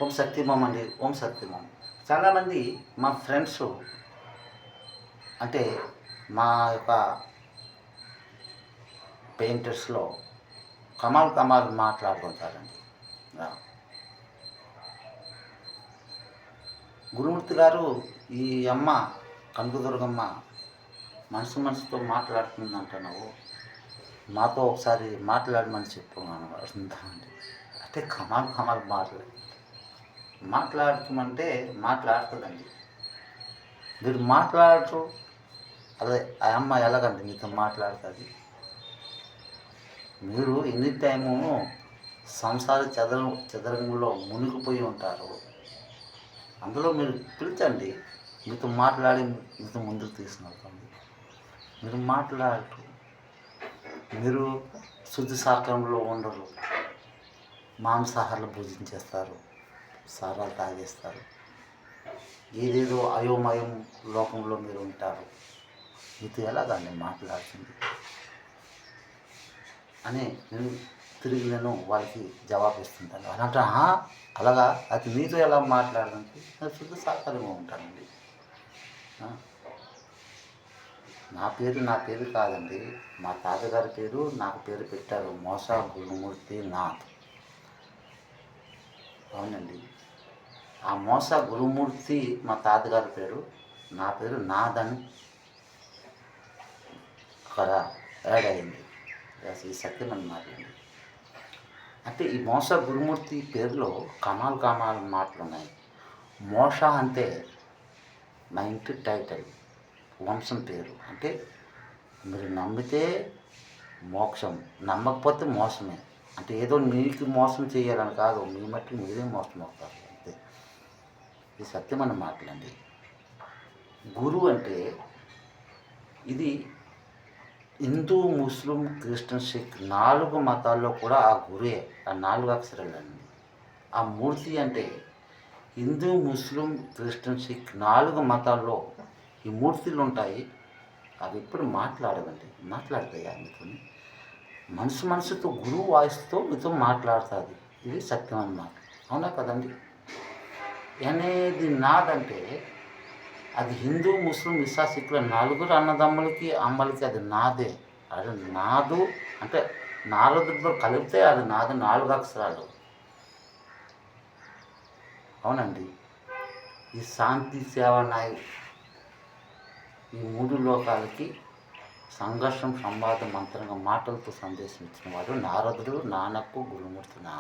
ఓం శక్తిమాం అండి. ఓం శక్తిమాం. చాలామంది మా ఫ్రెండ్స్ అంటే మా యొక్క పెయింటర్స్‌లో కమాల్ కమాల్ మాట్లాడుతుంటారండి. ఆ! గురుమూర్తి గారు ఈ అమ్మ కనకదుర్గమ్మ మనసు మనసుతో మాట్లాడుతుందంట నువ్వు. మాతో ఒకసారి మాట్లాడమని చెప్పు అంటామండి. అంటే కమాల్ కమాల్ మాట్లాడటమంటే మాట్లాడుతుందండి. మీరు మాట్లాడరు. అదే ఆ అమ్మ ఎలాగండి మీతో మాట్లాడుతుంది? మీరు ఎనీ టైము సంసార చదరంగంలో మునిగిపోయి ఉంటారు. అందులో మీరు పిలిచండి. మీతో మాట్లాడి మీతో ముందుకు తీసుకెళ్తుంది. మీరు మాట్లాడరు. మీరు శుద్ధి సాకారంలో ఉండరు. మాంసాహారాలు భుజించేస్తారు. సారాలు తాగేస్తారు. ఏదేదో అయోమయం లోకంలో మీరు ఉంటారు. మీతో ఎలాగండి మాట్లాడుతుంది అని నేను వాళ్ళకి జవాబు ఇస్తుంటాను. అలాంటి అలాగా అది మీతో ఎలా మాట్లాడదంటే నేను శుద్ధ సాకారంగా ఉంటానండి. నా పేరు కాదండి. మా తాతగారి పేరు నాకు పేరు పెట్టారు. మోసా గురుమూర్తి నాథ్. అవునండి. ఆ మోసా గురుమూర్తి మా తాతగారి పేరు. నా పేరు నాథ్ అని అక్కడ యాడ్ అయింది. ఈ సత్యం అన్నమాటండి. అంటే ఈ మోస గురుమూర్తి పేరులో కమాల్ కమాల్ మాటలు ఉన్నాయి. మోష అంటే నా ఇంటి టైటిల్, వంశం పేరు. అంటే మీరు నమ్మితే మోక్షం, నమ్మకపోతే మోసమే. అంటే ఏదో మీకు మోసం చేయాలని కాదు, మీ మట్టుకు మీరే మోసం అవుతారు అంతే. ఇది సత్యమైన మాటలండి. గురువు అంటే ఇది హిందూ, ముస్లిం, క్రిస్టియన్, సిక్ 4 మతాల్లో కూడా ఆ గురే. ఆ 4 అక్షరాలండి. ఆ మూర్తి అంటే హిందూ, ముస్లిం, క్రిస్టియన్, సిక్ 4 మతాల్లో ఈ మూర్తులు ఉంటాయి. అవి ఎప్పుడు మాట్లాడవండి. మాట్లాడతాయా మీతో? మనసుతో గురువు వాయిస్తో మీతో మాట్లాడుతుంది. ఇది సత్యం అన్నమాట. అవునా కదండి? అనేది నాదంటే అది హిందూ, ముస్లిం, ఇసా, సిక్కుల 4 అన్నదమ్ములకి, అమ్మలకి అది నాదే. అది నాదు అంటే నాలుగుతో కలిపితే అది నాది 4 అక్షరాలు. అవునండి. ఈ శాంతి సేవ నాయ్ ఈ 3 లోకాలకి సంఘర్షం సంవాద మంత్రంగా మాటలతో సందేశం ఇచ్చిన వాడు నారదుడు, నానక్కు, గురుమూర్తి నాథ్.